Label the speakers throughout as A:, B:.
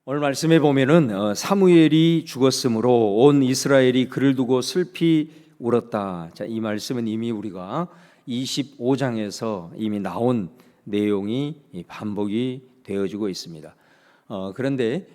A: 오늘 말씀에 보면은 사무엘이 죽었으므로 온 이스라엘이 그를 두고 슬피 울었다. 자, 이 말씀은 이미 우리가 25장에서 이미 나온 내용이 반복이 되어지고 있습니다. 그런데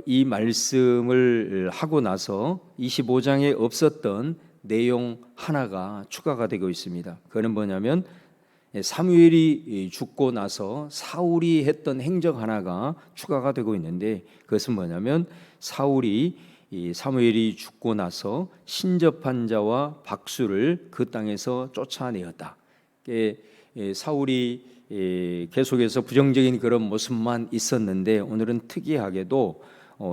A: 이 말씀을 하고 나서 25장에 없었던 내용 하나가 추가가 되고 있습니다. 그건 뭐냐면 사무엘이 죽고 나서 사울이 했던 행적 하나가 추가가 되고 있는데, 그것은 뭐냐면 사울이 사무엘이 죽고 나서 신접한 자와 박수를 그 땅에서 쫓아내었다. 사울이 계속해서 부정적인 그런 모습만 있었는데, 오늘은 특이하게도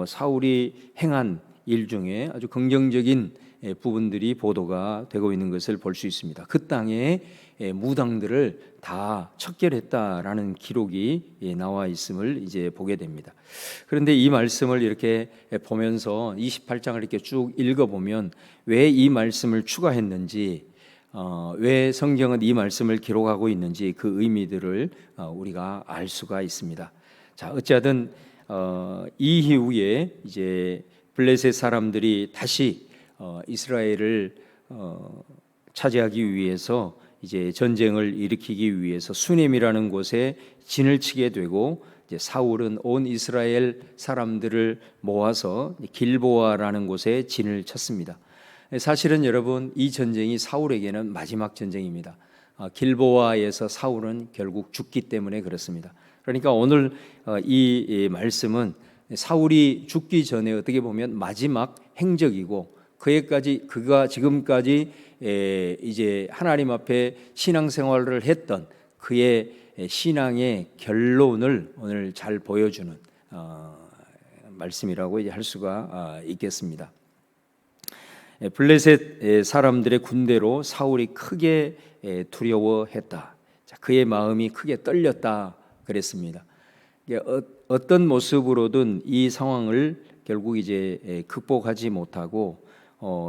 A: 사울이 행한 일 중에 아주 긍정적인 부분들이 보도가 되고 있는 것을 볼 수 있습니다. 그 땅에 무당들을 다 척결했다라는 기록이 나와 있음을 이제 보게 됩니다. 그런데 이 말씀을 이렇게 보면서 28장을 이렇게 쭉 읽어보면 왜 이 말씀을 추가했는지, 왜 성경은 이 말씀을 기록하고 있는지 그 의미들을 우리가 알 수가 있습니다. 자, 어찌하든 이 이후에 이제 블레셋 사람들이 다시 이스라엘을 차지하기 위해서 이제 전쟁을 일으키기 위해서 수넴이라는 곳에 진을 치게 되고, 이제 사울은 온 이스라엘 사람들을 모아서 길보아라는 곳에 진을 쳤습니다. 사실은 여러분, 이 전쟁이 사울에게는 마지막 전쟁입니다. 길보아에서 사울은 결국 죽기 때문에 그렇습니다. 그러니까 오늘 이 말씀은 사울이 죽기 전에 어떻게 보면 마지막 행적이고, 그가 지금까지 이제 하나님 앞에 신앙생활을 했던 그의 신앙의 결론을 오늘 잘 보여주는 말씀이라고 할 수가 있겠습니다. 블레셋 사람들의 군대로 사울이 크게 두려워했다. 그의 마음이 크게 떨렸다 그랬습니다. 어떤 모습으로든 이 상황을 결국 이제 극복하지 못하고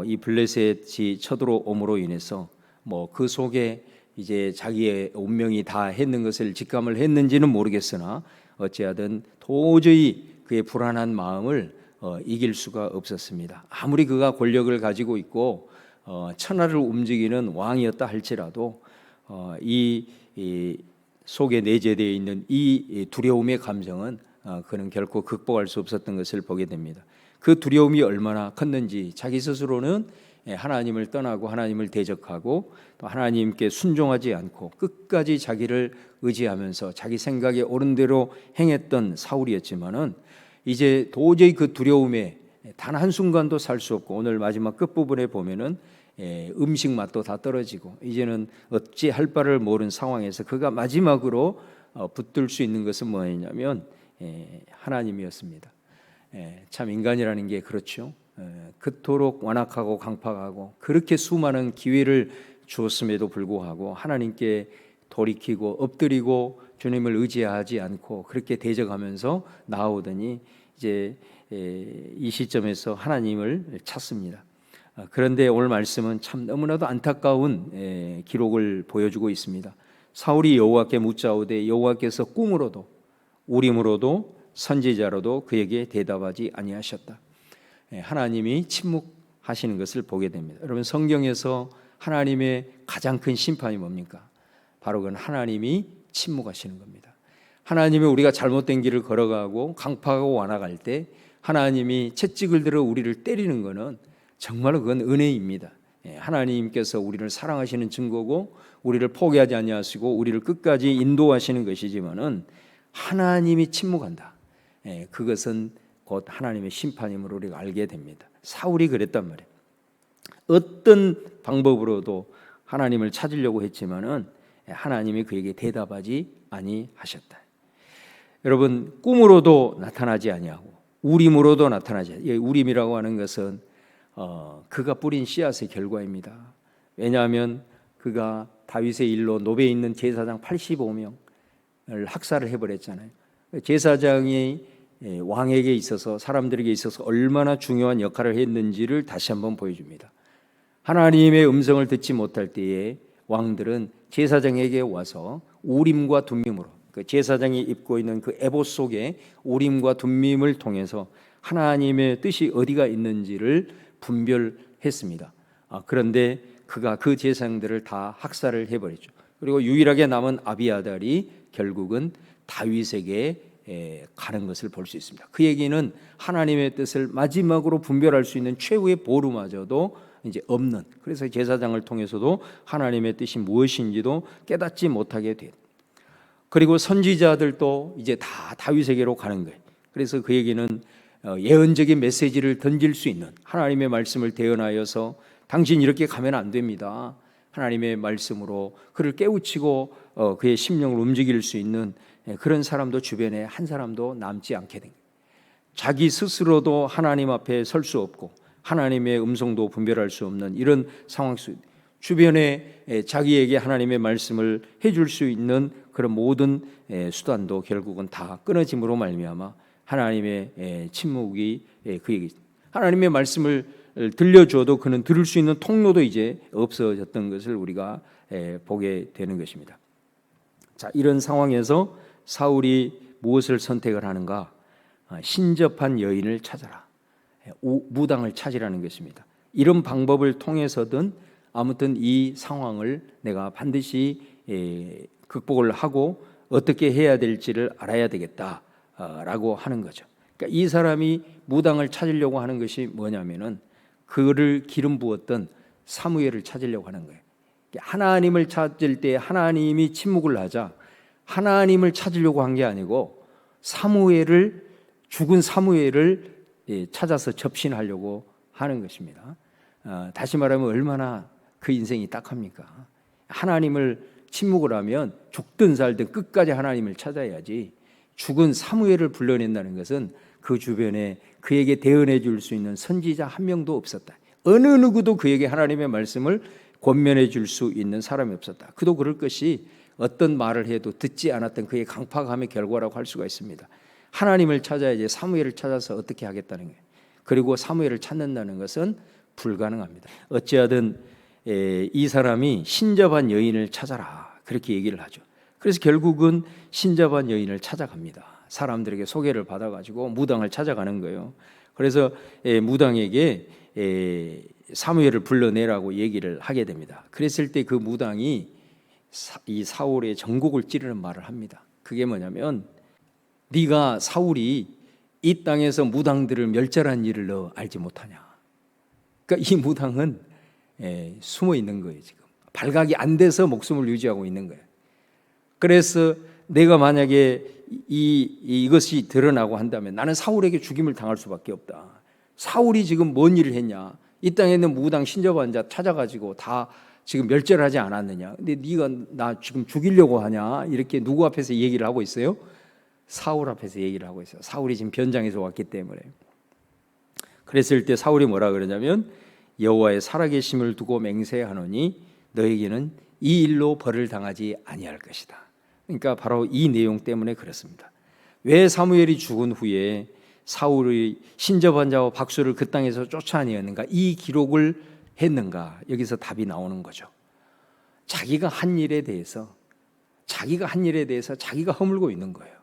A: 이 블레셋이 쳐들어옴으로 인해서 그 속에 이제 자기의 운명이 다 했는 것을 직감을 했는지는 모르겠으나, 어찌하든 도저히 그의 불안한 마음을 이길 수가 없었습니다. 아무리 그가 권력을 가지고 있고 천하를 움직이는 왕이었다 할지라도 이 속에 내재되어 있는 이 두려움의 감정은 그는 결코 극복할 수 없었던 것을 보게 됩니다. 그 두려움이 얼마나 컸는지, 자기 스스로는 하나님을 떠나고 하나님을 대적하고 또 하나님께 순종하지 않고 끝까지 자기를 의지하면서 자기 생각에 옳은 대로 행했던 사울이었지만은, 이제 도저히 그 두려움에 단 한순간도 살 수 없고, 오늘 마지막 끝부분에 보면은 음식 맛도 다 떨어지고 이제는 어찌할 바를 모르는 상황에서 그가 마지막으로 붙들 수 있는 것은 뭐였냐면 하나님이었습니다. 참 인간이라는 게 그렇죠. 그토록 완악하고 강팍하고 그렇게 수많은 기회를 주었음에도 불구하고 하나님께 돌이키고 엎드리고 주님을 의지하지 않고 그렇게 대적하면서 나오더니 이제 이 시점에서 하나님을 찾습니다. 그런데 오늘 말씀은 참 너무나도 안타까운 기록을 보여주고 있습니다. 사울이 여호와께 묻자오되 여호와께서 꿈으로도 우림으로도 선지자로도 그에게 대답하지 아니하셨다. 하나님이 침묵하시는 것을 보게 됩니다. 여러분, 성경에서 하나님의 가장 큰 심판이 뭡니까? 바로 그건 하나님이 침묵하시는 겁니다. 하나님이 우리가 잘못된 길을 걸어가고 강팍하고 완악할 때 하나님이 채찍을 들어 우리를 때리는 것은 정말로 그건 은혜입니다. 하나님께서 우리를 사랑하시는 증거고 우리를 포기하지 아니하시고 우리를 끝까지 인도하시는 것이지만은, 하나님이 침묵한다, 그것은 곧 하나님의 심판임을 우리가 알게 됩니다. 사울이 그랬단 말이에요. 어떤 방법으로도 하나님을 찾으려고 했지만은 하나님이 그에게 대답하지 아니하셨다. 여러분, 꿈으로도 나타나지 아니하고 우림으로도 나타나지 아니하고, 우림이라고 하는 것은 그가 뿌린 씨앗의 결과입니다. 왜냐하면 그가 다윗의 일로 노베에 있는 제사장 85명을 학살을 해버렸잖아요. 제사장이 왕에게 있어서, 사람들에게 있어서 얼마나 중요한 역할을 했는지를 다시 한번 보여줍니다. 하나님의 음성을 듣지 못할 때에 왕들은 제사장에게 와서 우림과 둠밈으로, 그 제사장이 입고 있는 그 에봇 속에 우림과 둠밈을 통해서 하나님의 뜻이 어디가 있는지를 분별했습니다. 그런데 그가 그 제사장들을 다 학살을 해버렸죠. 그리고 유일하게 남은 아비아달이 결국은 다윗에게 가는 것을 볼 수 있습니다. 그 얘기는 하나님의 뜻을 마지막으로 분별할 수 있는 최후의 보루마저도 이제 없는, 그래서 제사장을 통해서도 하나님의 뜻이 무엇인지도 깨닫지 못하게 된. 그리고 선지자들도 이제 다 다윗에게로 가는 거예요. 그래서 그 얘기는 예언적인 메시지를 던질 수 있는, 하나님의 말씀을 대언하여서 당신 이렇게 가면 안 됩니다, 하나님의 말씀으로 그를 깨우치고 그의 심령을 움직일 수 있는 그런 사람도 주변에 한 사람도 남지 않게 된 거예요. 자기 스스로도 하나님 앞에 설 수 없고 하나님의 음성도 분별할 수 없는 이런 상황 속 주변에 자기에게 하나님의 말씀을 해줄 수 있는 그런 모든 수단도 결국은 다 끊어짐으로 말미암아 하나님의 침묵이 그에게, 하나님의 말씀을 들려줘도 그는 들을 수 있는 통로도 이제 없어졌던 것을 우리가 보게 되는 것입니다. 자, 이런 상황에서 사울이 무엇을 선택을 하는가? 신접한 여인을 찾아라, 무당을 찾으라는 것입니다. 이런 방법을 통해서든 아무튼 이 상황을 내가 반드시 극복을 하고 어떻게 해야 될지를 알아야 되겠다라고 하는 거죠. 그러니까 이 사람이 무당을 찾으려고 하는 것이 뭐냐면은 그를 기름 부었던 사무엘을 찾으려고 하는 거예요. 하나님을 찾을 때 하나님이 침묵을 하자 하나님을 찾으려고 한 게 아니고 사무엘을, 죽은 사무엘을 찾아서 접신하려고 하는 것입니다. 다시 말하면 얼마나 그 인생이 딱합니까? 하나님을 침묵을 하면 죽든 살든 끝까지 하나님을 찾아야지, 죽은 사무엘을 불러낸다는 것은 그 주변에 그에게 대언해 줄 수 있는 선지자 한 명도 없었다. 어느 누구도 그에게 하나님의 말씀을 권면해 줄 수 있는 사람이 없었다. 그도 그럴 것이 어떤 말을 해도 듣지 않았던 그의 강팍함의 결과라고 할 수가 있습니다. 하나님을 찾아야지 사무엘을 찾아서 어떻게 하겠다는 거예요. 그리고 사무엘을 찾는다는 것은 불가능합니다. 어찌하든 이 사람이 신접한 여인을 찾아라, 그렇게 얘기를 하죠. 그래서 결국은 신접한 여인을 찾아갑니다. 사람들에게 소개를 받아가지고 무당을 찾아가는 거예요. 그래서 무당에게 사무엘을 불러내라고 얘기를 하게 됩니다. 그랬을 때 그 무당이 이 사울의 전곡을 찌르는 말을 합니다. 그게 뭐냐면, 네가 사울이 이 땅에서 무당들을 멸절한 일을 너 알지 못하냐. 그러니까 이 무당은 숨어 있는 거예요. 지금 발각이 안 돼서 목숨을 유지하고 있는 거예요. 그래서 내가 만약에 이것이 드러나고 한다면 나는 사울에게 죽임을 당할 수밖에 없다. 사울이 지금 뭔 일을 했냐? 이 땅에 있는 무당 신접한 자 찾아가지고 다 지금 멸절하지 않았느냐? 근데 네가 나 지금 죽이려고 하냐? 이렇게 누구 앞에서 얘기를 하고 있어요? 사울 앞에서 얘기를 하고 있어요. 사울이 지금 변장해서 왔기 때문에. 그랬을 때 사울이 뭐라 그러냐면, 여호와의 살아계심을 두고 맹세하노니 너에게는 이 일로 벌을 당하지 아니할 것이다. 그러니까 바로 이 내용 때문에 그렇습니다. 왜 사무엘이 죽은 후에 사울의 신접한 자와 박수를 그 땅에서 쫓아내었는가? 이 기록을 했는가? 여기서 답이 나오는 거죠. 자기가 한 일에 대해서 자기가 허물고 있는 거예요.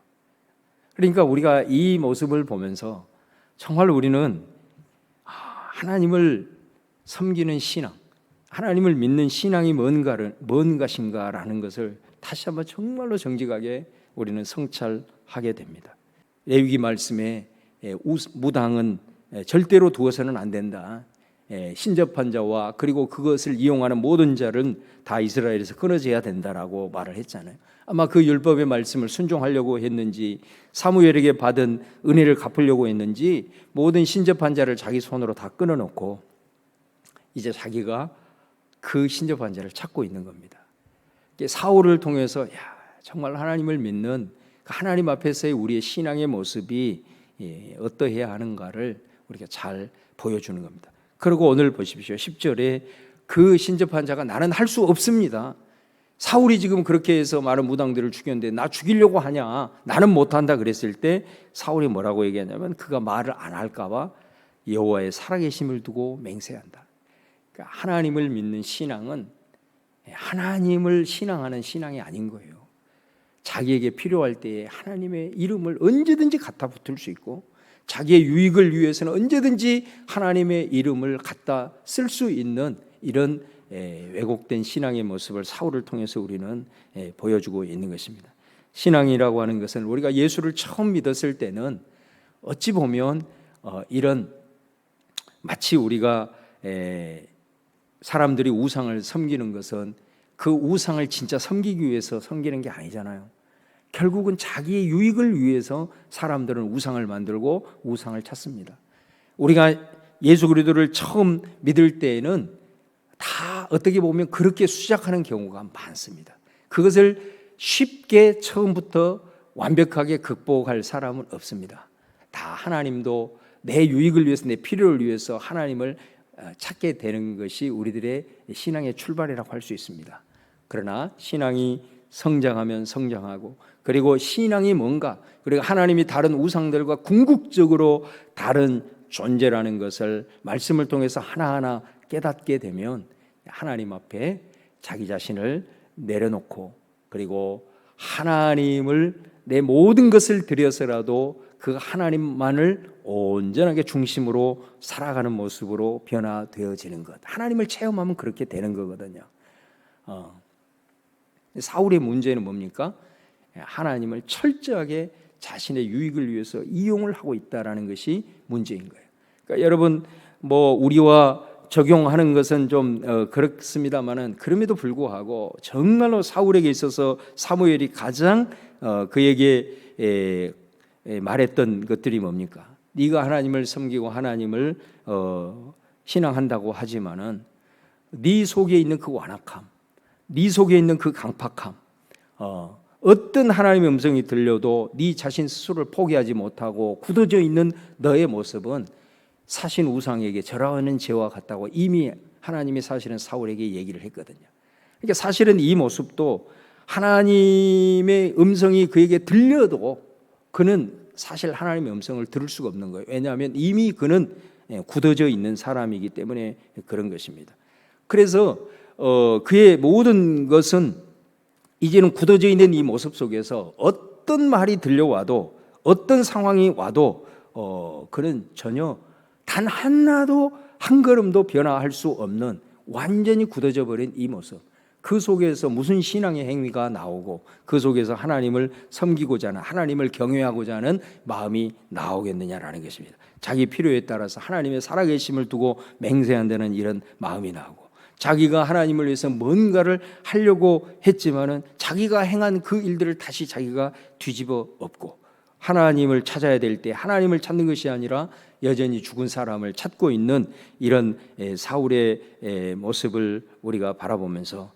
A: 그러니까 우리가 이 모습을 보면서 정말 우리는 하나님을 섬기는 신앙, 하나님을 믿는 신앙이 뭔 것인가라는 것을 다시 한번 정말로 정직하게 우리는 성찰하게 됩니다. 레위기 말씀에 무당은 절대로 두어서는 안 된다. 신접한 자와 그리고 그것을 이용하는 모든 자는 다 이스라엘에서 끊어져야 된다라고 말을 했잖아요. 아마 그 율법의 말씀을 순종하려고 했는지, 사무엘에게 받은 은혜를 갚으려고 했는지, 모든 신접한 자를 자기 손으로 다 끊어놓고 이제 자기가 그 신접한 자를 찾고 있는 겁니다. 사울을 통해서 정말 하나님을 믿는 하나님 앞에서의 우리의 신앙의 모습이 어떠해야 하는가를 우리가 잘 보여주는 겁니다. 그리고 오늘 보십시오. 10절에 그 신접한 자가 나는 할 수 없습니다. 사울이 지금 그렇게 해서 많은 무당들을 죽였는데 나 죽이려고 하냐? 나는 못한다 그랬을 때 사울이 뭐라고 얘기하냐면, 그가 말을 안 할까 봐 여호와의 살아계심을 두고 맹세한다. 그러니까 하나님을 믿는 신앙은 하나님을 신앙하는 신앙이 아닌 거예요. 자기에게 필요할 때에 하나님의 이름을 언제든지 갖다 붙일 수 있고, 자기의 유익을 위해서는 언제든지 하나님의 이름을 갖다 쓸 수 있는 이런 왜곡된 신앙의 모습을 사울을 통해서 우리는 보여주고 있는 것입니다. 신앙이라고 하는 것은 우리가 예수를 처음 믿었을 때는 어찌 보면 이런 마치 우리가 사람들이 우상을 섬기는 것은 그 우상을 진짜 섬기기 위해서 섬기는 게 아니잖아요. 결국은 자기의 유익을 위해서 사람들은 우상을 만들고 우상을 찾습니다. 우리가 예수 그리스도를 처음 믿을 때에는 다 어떻게 보면 그렇게 시작하는 경우가 많습니다. 그것을 쉽게 처음부터 완벽하게 극복할 사람은 없습니다. 다 하나님도 내 유익을 위해서, 내 필요를 위해서 하나님을 찾게 되는 것이 우리들의 신앙의 출발이라고 할 수 있습니다. 그러나 신앙이 성장하면 성장하고, 그리고 신앙이 뭔가, 그리고 하나님이 다른 우상들과 궁극적으로 다른 존재라는 것을 말씀을 통해서 하나하나 깨닫게 되면 하나님 앞에 자기 자신을 내려놓고, 그리고 하나님을 내 모든 것을 들여서라도 그 하나님만을 온전하게 중심으로 살아가는 모습으로 변화되어지는 것, 하나님을 체험하면 그렇게 되는 거거든요. 사울의 문제는 뭡니까? 하나님을 철저하게 자신의 유익을 위해서 이용을 하고 있다라는 것이 문제인 거예요. 그러니까 여러분, 우리와 적용하는 것은 좀 그렇습니다만은, 그럼에도 불구하고 정말로 사울에게 있어서 사무엘이 가장 그에게 말했던 것들이 뭡니까? 네가 하나님을 섬기고 하나님을 신앙한다고 하지만은 네 속에 있는 그 완악함, 네 속에 있는 그 강팍함, 어떤 하나님의 음성이 들려도 네 자신 스스로를 포기하지 못하고 굳어져 있는 너의 모습은 사신 우상에게 절하는 죄와 같다고 이미 하나님이 사실은 사울에게 얘기를 했거든요. 그러니까 사실은 이 모습도 하나님의 음성이 그에게 들려도 그는 사실 하나님의 음성을 들을 수가 없는 거예요. 왜냐하면 이미 그는 굳어져 있는 사람이기 때문에 그런 것입니다. 그래서 그의 모든 것은 이제는 굳어져 있는 이 모습 속에서 어떤 말이 들려와도, 어떤 상황이 와도 그는 전혀 단 하나도 한 걸음도 변화할 수 없는 완전히 굳어져 버린 이 모습, 그 속에서 무슨 신앙의 행위가 나오고 그 속에서 하나님을 섬기고자 하는, 하나님을 경외하고자 하는 마음이 나오겠느냐라는 것입니다. 자기 필요에 따라서 하나님의 살아계심을 두고 맹세한다는 이런 마음이 나오고, 자기가 하나님을 위해서 뭔가를 하려고 했지만은 자기가 행한 그 일들을 다시 자기가 뒤집어 엎고, 하나님을 찾아야 될 때 하나님을 찾는 것이 아니라 여전히 죽은 사람을 찾고 있는 이런 사울의 모습을 우리가 바라보면서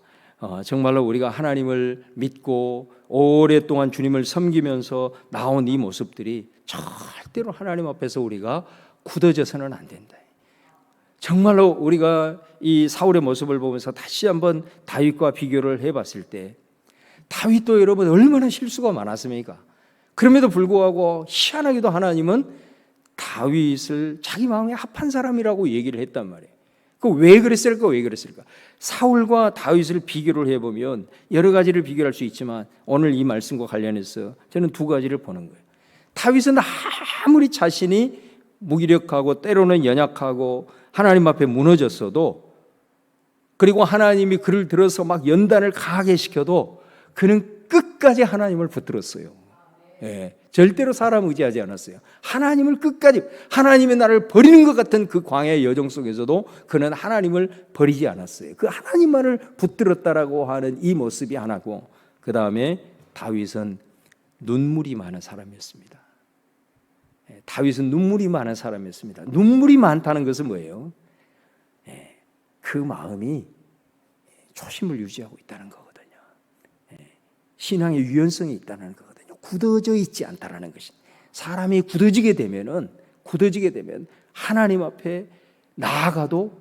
A: 정말로 우리가 하나님을 믿고 오랫동안 주님을 섬기면서 나온 이 모습들이 절대로 하나님 앞에서 우리가 굳어져서는 안 된다. 정말로 우리가 이 사울의 모습을 보면서 다시 한번 다윗과 비교를 해봤을 때, 다윗도 여러분 얼마나 실수가 많았습니까? 그럼에도 불구하고 희한하게도 하나님은 다윗을 자기 마음에 합한 사람이라고 얘기를 했단 말이에요. 왜 그랬을까? 왜 그랬을까? 사울과 다윗을 비교를 해보면 여러 가지를 비교할 수 있지만 오늘 이 말씀과 관련해서 저는 두 가지를 보는 거예요. 다윗은 아무리 자신이 무기력하고 때로는 연약하고 하나님 앞에 무너졌어도, 그리고 하나님이 그를 들어서 막 연단을 가하게 시켜도 그는 끝까지 하나님을 붙들었어요. 절대로 사람 의지하지 않았어요. 하나님을 끝까지, 하나님의 나를 버리는 것 같은 그 광야의 여정 속에서도 그는 하나님을 버리지 않았어요. 그 하나님만을 붙들었다라고 하는 이 모습이 하나고, 그 다음에 다윗은 눈물이 많은 사람이었습니다. 다윗은 눈물이 많은 사람이었습니다. 눈물이 많다는 것은 뭐예요? 그 마음이 초심을 유지하고 있다는 거거든요. 신앙의 유연성이 있다는 거거든요. 굳어져 있지 않다라는 것이. 사람이 굳어지게 되면 하나님 앞에 나아가도,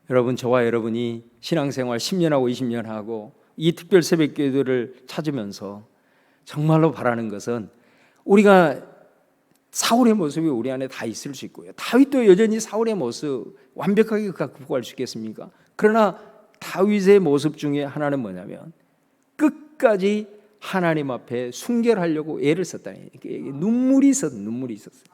A: 여러분, 저와 여러분이 신앙생활 10년하고 20년 하고 이 특별 새벽기도를 찾으면서 정말로 바라는 것은, 우리가 사울의 모습이 우리 안에 다 있을 수 있고요, 다윗도 여전히 사울의 모습 완벽하게 극복할 수 있겠습니까? 그러나 다윗의 모습 중에 하나는 뭐냐면 끝까지 하나님 앞에 순결하려고 애를 썼다니. 눈물이 있었어요.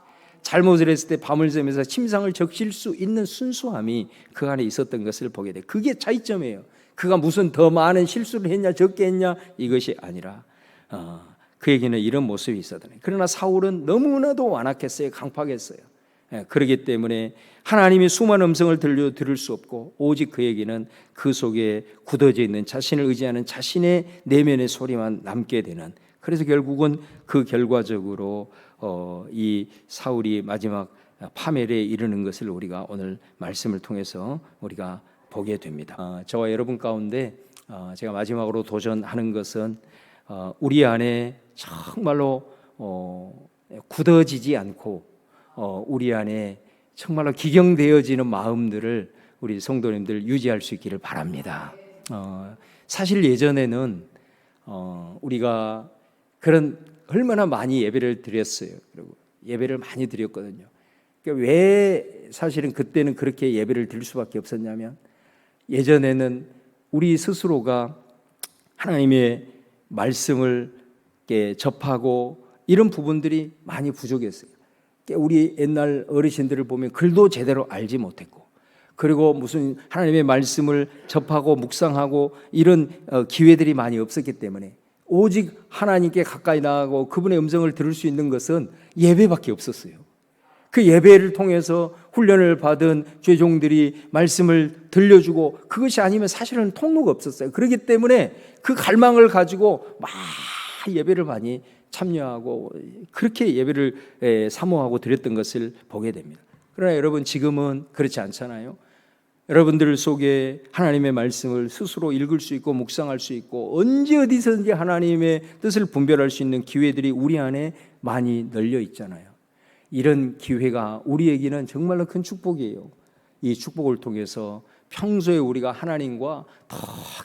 A: 잘못을 했을 때 밤을 새면서 침상을 적실 수 있는 순수함이 그 안에 있었던 것을 보게 돼. 그게 차이점이에요. 그가 무슨 더 많은 실수를 했냐 적게 했냐 이것이 아니라 그에게는 이런 모습이 있었더니. 그러나 사울은 너무나도 완악했어요. 강팍했어요. 그렇기 때문에 하나님의 수많은 음성을 들을 수 없고 오직 그에게는 그 속에 굳어져 있는 자신을 의지하는 자신의 내면의 소리만 남게 되는. 그래서 결국은 그 결과적으로 이 사울이 마지막 파멸에 이르는 것을 우리가 오늘 말씀을 통해서 우리가 보게 됩니다. 저와 여러분 가운데 제가 마지막으로 도전하는 것은 우리 안에 정말로 굳어지지 않고 우리 안에 정말로 기경되어지는 마음들을 우리 성도님들 유지할 수 있기를 바랍니다. 사실 예전에는 우리가 그런 얼마나 많이 예배를 드렸어요. 그리고 예배를 많이 드렸거든요. 그러니까 왜 사실은 그때는 그렇게 예배를 드릴 수밖에 없었냐면 예전에는 우리 스스로가 하나님의 말씀을 접하고 이런 부분들이 많이 부족했어요. 우리 옛날 어르신들을 보면 글도 제대로 알지 못했고, 그리고 무슨 하나님의 말씀을 접하고 묵상하고 이런 기회들이 많이 없었기 때문에 오직 하나님께 가까이 나가고 그분의 음성을 들을 수 있는 것은 예배밖에 없었어요. 그 예배를 통해서 훈련을 받은 죄종들이 말씀을 들려주고 그것이 아니면 사실은 통로가 없었어요. 그렇기 때문에 그 갈망을 가지고 막 예배를 많이 참여하고 그렇게 예배를 사모하고 드렸던 것을 보게 됩니다. 그러나 여러분 지금은 그렇지 않잖아요. 여러분들 속에 하나님의 말씀을 스스로 읽을 수 있고 묵상할 수 있고 언제 어디서든지 하나님의 뜻을 분별할 수 있는 기회들이 우리 안에 많이 널려 있잖아요. 이런 기회가 우리에게는 정말로 큰 축복이에요. 이 축복을 통해서 평소에 우리가 하나님과 더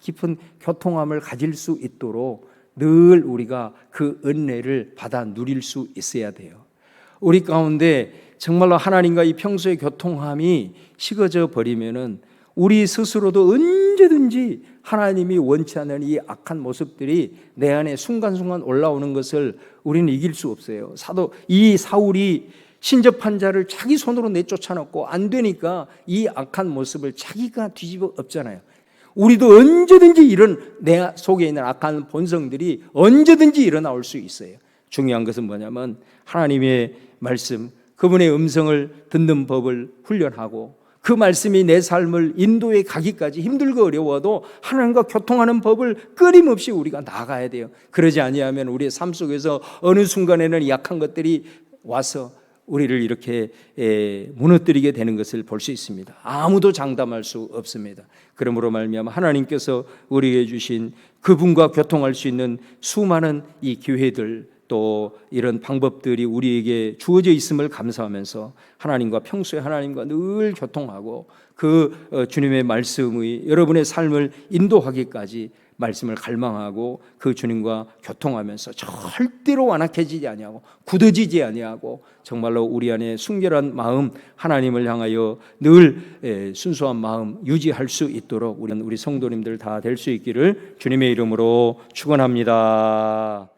A: 깊은 교통함을 가질 수 있도록 늘 우리가 그 은혜를 받아 누릴 수 있어야 돼요. 우리 가운데 정말로 하나님과 이 평소의 교통함이 식어져 버리면은 우리 스스로도 언제든지 하나님이 원치 않는 이 악한 모습들이 내 안에 순간순간 올라오는 것을 우리는 이길 수 없어요. 이 사울이 신접한 자를 자기 손으로 내쫓아놓고 안 되니까 이 악한 모습을 자기가 뒤집어 엎잖아요. 우리도 언제든지 이런 내 속에 있는 악한 본성들이 언제든지 일어나올 수 있어요. 중요한 것은 뭐냐면 하나님의 말씀, 그분의 음성을 듣는 법을 훈련하고 그 말씀이 내 삶을 인도해 가기까지 힘들고 어려워도 하나님과 교통하는 법을 끊임없이 우리가 나가야 돼요. 그러지 아니하면 우리의 삶 속에서 어느 순간에는 약한 것들이 와서 우리를 이렇게 무너뜨리게 되는 것을 볼 수 있습니다. 아무도 장담할 수 없습니다. 그러므로 말미암아 하나님께서 우리에게 주신 그분과 교통할 수 있는 수많은 이 기회들 또 이런 방법들이 우리에게 주어져 있음을 감사하면서 하나님과 평소에 하나님과 늘 교통하고 그 주님의 말씀의 여러분의 삶을 인도하기까지 말씀을 갈망하고 그 주님과 교통하면서 절대로 완악해지지 아니하고 굳어지지 아니하고 정말로 우리 안에 순결한 마음 하나님을 향하여 늘 순수한 마음 유지할 수 있도록 우리 성도님들 다 될 수 있기를 주님의 이름으로 축원합니다.